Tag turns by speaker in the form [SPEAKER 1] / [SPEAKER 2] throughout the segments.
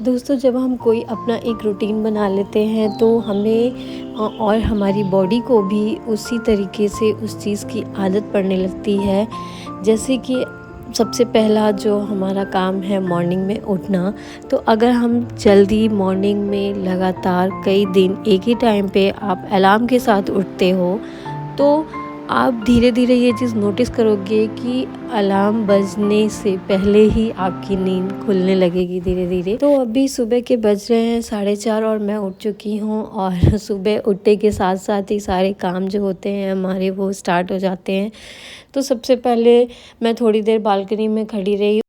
[SPEAKER 1] दोस्तों, जब हम कोई अपना एक रूटीन बना लेते हैं तो हमें और हमारी बॉडी को भी उसी तरीके से उस चीज़ की आदत पड़ने लगती है। जैसे कि सबसे पहला जो हमारा काम है मॉर्निंग में उठना। तो अगर हम जल्दी मॉर्निंग में लगातार कई दिन एक ही टाइम पे आप अलार्म के साथ उठते हो, तो आप धीरे-धीरे ये चीज़ नोटिस करोगे कि अलार्म बजने से पहले ही आपकी नींद खुलने लगेगी धीरे-धीरे। तो अभी सुबह के बज रहे हैं 4:30 और मैं उठ चुकी हूँ और सुबह उठने के साथ-साथ ही सारे काम जो होते हैं हमारे वो स्टार्ट हो जाते हैं। तो सबसे पहले मैं थोड़ी देर बालकनी में खड़ी रही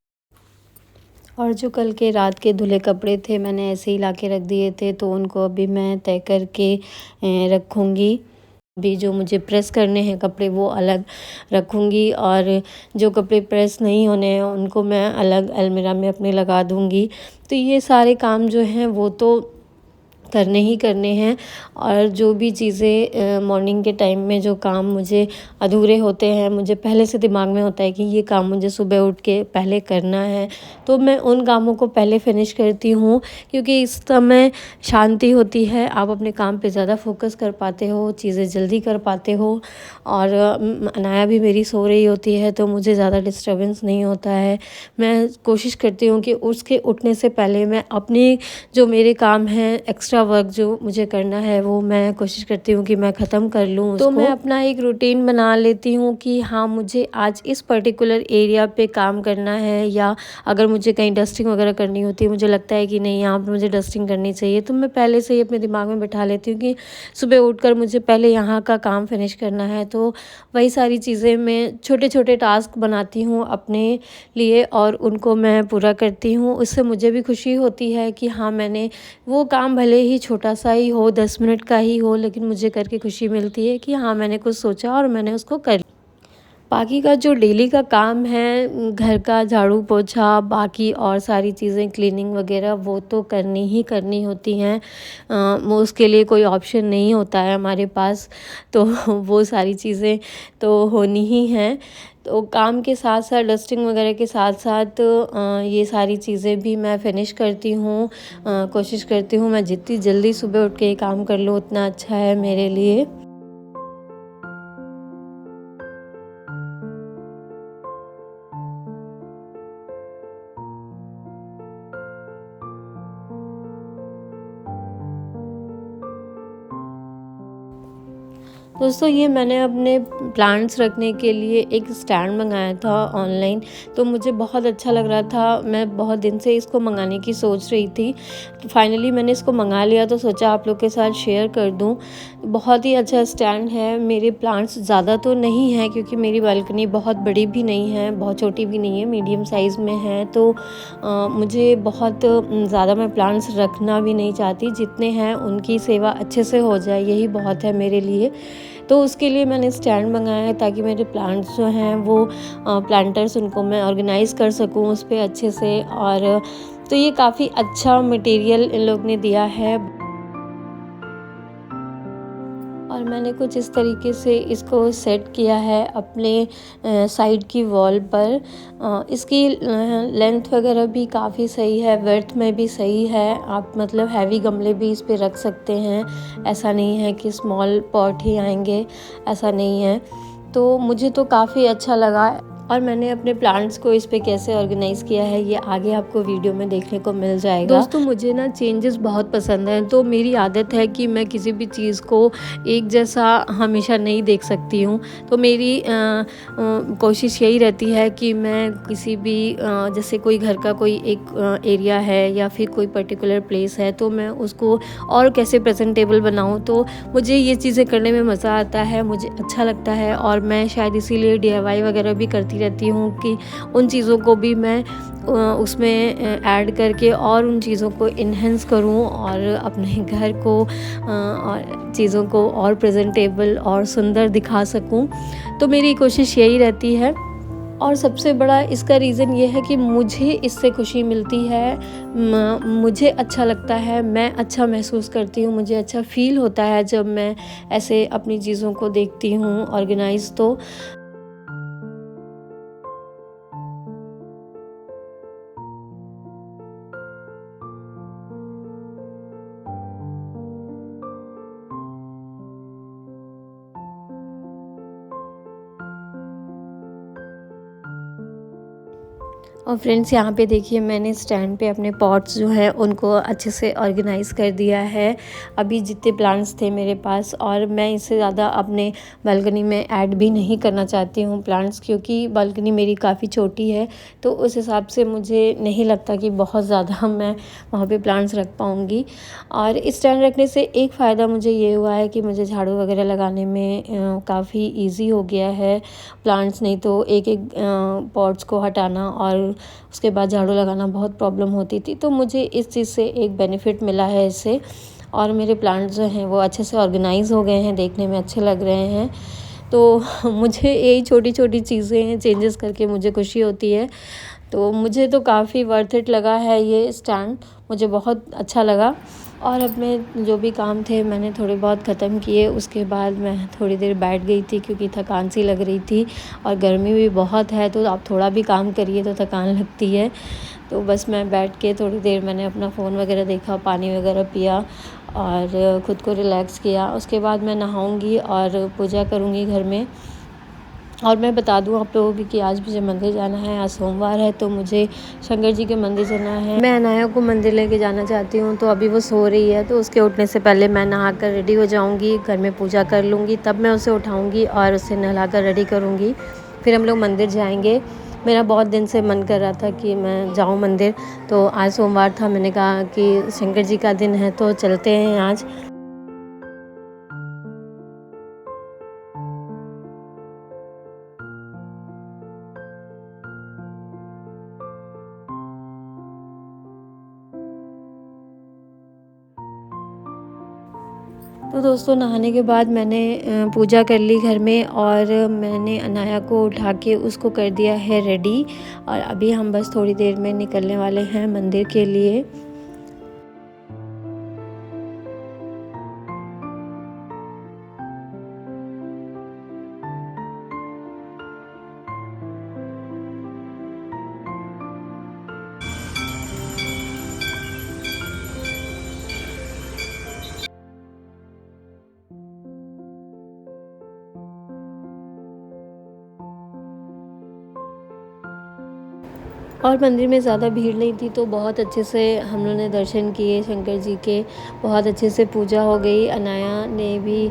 [SPEAKER 1] और जो कल के रात के धुले कपड़े थे मैंने ऐसे ही ला के रख दिए थे, तो उनको अभी मैं तय करके रखूँगी। अभी जो मुझे प्रेस करने हैं कपड़े वो अलग रखूँगी और जो कपड़े प्रेस नहीं होने हैं उनको मैं अलग अलमीरा में अपने लगा दूँगी। तो ये सारे काम जो हैं वो तो करने ही करने हैं और जो भी चीज़ें मॉर्निंग के टाइम में जो काम मुझे अधूरे होते हैं, मुझे पहले से दिमाग में होता है कि ये काम मुझे सुबह उठ के पहले करना है, तो मैं उन कामों को पहले फिनिश करती हूँ क्योंकि इस समय शांति होती है, आप अपने काम पे ज़्यादा फोकस कर पाते हो, चीज़ें जल्दी कर पाते हो और अनाया भी मेरी सो रही होती है तो मुझे ज़्यादा डिस्टर्बेंस नहीं होता है। मैं कोशिश करती हूँ कि उसके उठने से पहले मैं अपने जो मेरे काम हैं एक्स्ट्रा वर्क जो मुझे करना है वो मैं कोशिश करती हूँ कि मैं ख़त्म कर लूँ उसको। तो मैं अपना एक रूटीन बना लेती हूँ कि हाँ, मुझे आज इस पर्टिकुलर एरिया पे काम करना है, या अगर मुझे कहीं डस्टिंग वगैरह करनी होती है, मुझे लगता है कि नहीं यहाँ पे मुझे डस्टिंग करनी चाहिए, तो मैं पहले से ही अपने दिमाग में बिठा लेती हूँ कि सुबह उठकर मुझे पहले यहाँ का काम फिनिश करना है। तो वही सारी चीज़ें मैं छोटे-छोटे टास्क बनाती हूँ अपने लिए और उनको मैं पूरा करती हूँ। उससे मुझे भी खुशी होती है कि हाँ, मैंने वो काम भले ही छोटा-सा ही हो, 10 मिनट का ही हो, लेकिन मुझे करके खुशी मिलती है कि हाँ, मैंने कुछ सोचा और मैंने उसको कर। बाकी का जो डेली का काम है घर का झाड़ू पोछा, बाकी और सारी चीज़ें क्लीनिंग वगैरह वो तो करनी ही करनी होती हैं। वो उसके लिए कोई ऑप्शन नहीं होता है हमारे पास, तो वो सारी चीज़ें तो होनी ही हैं। तो काम के साथ-साथ डस्टिंग वगैरह के साथ-साथ ये सारी चीज़ें भी मैं फ़िनिश करती हूँ। कोशिश करती हूँ मैं जितनी जल्दी सुबह उठ के ये काम कर लूँ उतना अच्छा है मेरे लिए। दोस्तों, ये मैंने अपने प्लांट्स रखने के लिए एक स्टैंड मंगाया था ऑनलाइन, तो मुझे बहुत अच्छा लग रहा था। मैं बहुत दिन से इसको मंगाने की सोच रही थी, तो फाइनली मैंने इसको मंगा लिया, तो सोचा आप लोग के साथ शेयर कर दूं। बहुत ही अच्छा स्टैंड है। मेरे प्लांट्स ज़्यादा तो नहीं हैं क्योंकि मेरी बालकनी बहुत बड़ी भी नहीं है, बहुत छोटी भी नहीं है, मीडियम साइज़ में है, तो मुझे बहुत ज़्यादा मैं प्लांट्स रखना भी नहीं चाहती। जितने हैं उनकी सेवा अच्छे से हो जाए यही बहुत है मेरे लिए। तो उसके लिए मैंने स्टैंड मंगाया है ताकि मेरे प्लांट्स जो हैं वो प्लांटर्स उनको मैं ऑर्गेनाइज़ कर सकूँ उस पे अच्छे से। और तो ये काफ़ी अच्छा मटेरियल इन लोग ने दिया है और मैंने कुछ इस तरीके से इसको सेट किया है अपने साइड की वॉल पर। इसकी लेंथ वगैरह भी काफ़ी सही है, विड्थ में भी सही है। आप मतलब हैवी गमले भी इस पे रख सकते हैं, ऐसा नहीं है कि स्मॉल पॉट ही आएंगे, ऐसा नहीं है। तो मुझे तो काफ़ी अच्छा लगा और मैंने अपने प्लांट्स को इस पे कैसे ऑर्गेनाइज़ किया है ये आगे आपको वीडियो में देखने को मिल जाएगा। दोस्तों, मुझे ना चेंजेस बहुत पसंद हैं, तो मेरी आदत है कि मैं किसी भी चीज़ को एक जैसा हमेशा नहीं देख सकती हूँ। तो मेरी कोशिश यही रहती है कि मैं किसी भी जैसे कोई घर का कोई एक एरिया है या फिर कोई पर्टिकुलर प्लेस है, तो मैं उसको और कैसे प्रेजेंटेबल बनाऊँ। तो मुझे ये चीज़ें करने में मज़ा आता है, मुझे अच्छा लगता है और मैं शायद इसीलिए DIY वगैरह भी करती रहती हूँ कि उन चीज़ों को भी मैं उसमें ऐड करके और उन चीज़ों को इन्हेंस करूँ और अपने घर को और चीज़ों को और प्रेजेंटेबल और सुंदर दिखा सकूँ। तो मेरी कोशिश यही रहती है और सबसे बड़ा इसका रीज़न ये है कि मुझे इससे खुशी मिलती है। मुझे अच्छा लगता है, मैं अच्छा महसूस करती हूँ, मुझे अच्छा फ़ील होता है जब मैं ऐसे अपनी चीज़ों को देखती हूँ ऑर्गेनाइज़। तो और फ्रेंड्स यहाँ पे देखिए मैंने स्टैंड पे अपने पॉट्स जो है उनको अच्छे से ऑर्गेनाइज़ कर दिया है। अभी जितने प्लांट्स थे मेरे पास, और मैं इससे ज़्यादा अपने बालकनी में ऐड भी नहीं करना चाहती हूँ प्लांट्स, क्योंकि बालकनी मेरी काफ़ी छोटी है, तो उस हिसाब से मुझे नहीं लगता कि बहुत ज़्यादा मैं वहाँ पे प्लांट्स रख पाऊँगी। और स्टैंड रखने से एक फ़ायदा मुझे ये हुआ है कि मुझे झाड़ू वगैरह लगाने में काफ़ी ईज़ी हो गया है प्लांट्स, नहीं तो एक एक पॉट्स को हटाना और उसके बाद झाड़ू लगाना बहुत प्रॉब्लम होती थी। तो मुझे इस चीज़ से एक बेनिफिट मिला है इससे, और मेरे प्लांट्स जो हैं वो अच्छे से ऑर्गेनाइज़ हो गए हैं, देखने में अच्छे लग रहे हैं। तो मुझे यही छोटी छोटी चीज़ें चेंजेस करके मुझे खुशी होती है। तो मुझे तो काफ़ी वर्थ इट लगा है ये स्टैंड, मुझे बहुत अच्छा लगा। और अब मैं जो भी काम थे मैंने थोड़े बहुत ख़त्म किए, उसके बाद मैं थोड़ी देर बैठ गई थी क्योंकि थकान सी लग रही थी और गर्मी भी बहुत है, तो आप थोड़ा भी काम करिए तो थकान लगती है। तो बस मैं बैठ के थोड़ी देर मैंने अपना फ़ोन वगैरह देखा, पानी वगैरह पिया और ख़ुद को रिलैक्स किया। उसके बाद मैं नहाऊंगी और पूजा करूंगी घर में। और मैं बता दूं आप लोगों की कि आज मुझे मंदिर जाना है, आज सोमवार है, तो मुझे शंकर जी के मंदिर जाना है। मैं अनाया को मंदिर लेके जाना चाहती हूँ, तो अभी वो सो रही है, तो उसके उठने से पहले मैं नहा कर रेडी हो जाऊँगी, घर में पूजा कर लूँगी, तब मैं उसे उठाऊँगी और उसे नहला कर रेडी करूँगी। फिर हम लोग मंदिर जाएंगे। मेरा बहुत दिन से मन कर रहा था कि मैं जाऊँ मंदिर, तो आज सोमवार था, मैंने कहा कि शंकर जी का दिन है तो चलते हैं आज। तो दोस्तों नहाने के बाद मैंने पूजा कर ली घर में, और मैंने अनाया को उठा के उसको कर दिया है रेडी, और अभी हम बस थोड़ी देर में निकलने वाले हैं मंदिर के लिए। और मंदिर में ज़्यादा भीड़ नहीं थी, तो बहुत अच्छे से हम लोगों ने दर्शन किए शंकर जी के, बहुत अच्छे से पूजा हो गई। अनाया ने भी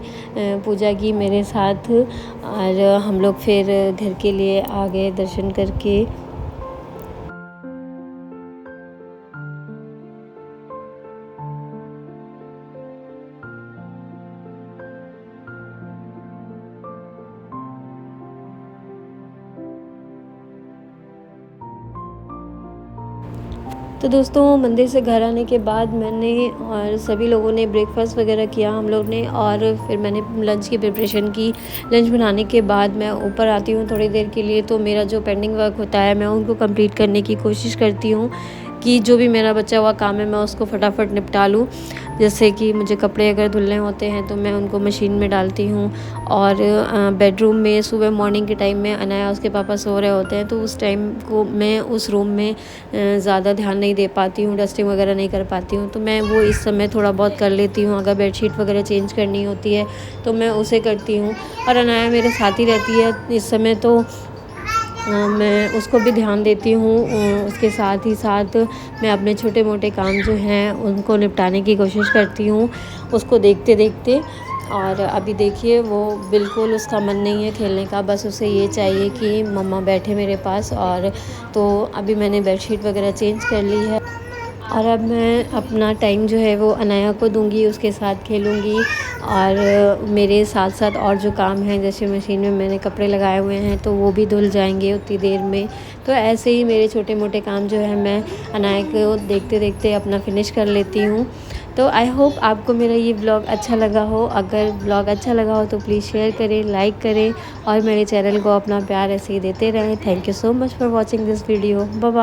[SPEAKER 1] पूजा की मेरे साथ, और हम लोग फिर घर के लिए आ गए दर्शन करके। तो दोस्तों मंदिर से घर आने के बाद मैंने और सभी लोगों ने ब्रेकफास्ट वगैरह किया हम लोग ने, और फिर मैंने लंच की प्रिपरेशन की। लंच बनाने के बाद मैं ऊपर आती हूँ थोड़ी देर के लिए, तो मेरा जो पेंडिंग वर्क होता है मैं उनको कंप्लीट करने की कोशिश करती हूँ कि जो भी मेरा बचा हुआ काम है मैं उसको फटाफट निपटा लूँ। जैसे कि मुझे कपड़े अगर धुलने होते हैं तो मैं उनको मशीन में डालती हूँ, और बेडरूम में सुबह मॉर्निंग के टाइम में अनाया उसके पापा सो रहे होते हैं, तो उस टाइम को मैं उस रूम में ज़्यादा ध्यान नहीं दे पाती हूँ, डस्टिंग वगैरह नहीं कर पाती हूँ, तो मैं वो इस समय थोड़ा बहुत कर लेती हूँ। अगर बेडशीट वगैरह चेंज करनी होती है तो मैं उसे करती हूँ, और अनाया मेरे साथ ही रहती है इस समय, तो मैं उसको भी ध्यान देती हूँ। उसके साथ ही साथ मैं अपने छोटे मोटे काम जो हैं उनको निपटाने की कोशिश करती हूँ उसको देखते देखते। और अभी देखिए वो बिल्कुल उसका मन नहीं है खेलने का, बस उसे ये चाहिए कि मम्मा बैठे मेरे पास। और तो अभी मैंने बेडशीट वगैरह चेंज कर ली है, और अब मैं अपना टाइम जो है वो अनाया को दूंगी, उसके साथ खेलूँगी। और मेरे साथ साथ और जो काम हैं, जैसे मशीन में मैंने कपड़े लगाए हुए हैं तो वो भी धुल जाएंगे उतनी देर में। तो ऐसे ही मेरे छोटे मोटे काम जो है मैं अनाया को देखते देखते अपना फिनिश कर लेती हूँ। तो आई होप आपको मेरा ये ब्लॉग अच्छा लगा हो। अगर ब्लॉग अच्छा लगा हो तो प्लीज़ शेयर करें, लाइक करें, और मेरे चैनल को अपना प्यार ऐसे ही देते रहें। Thank you so much for watching this video. Bye bye.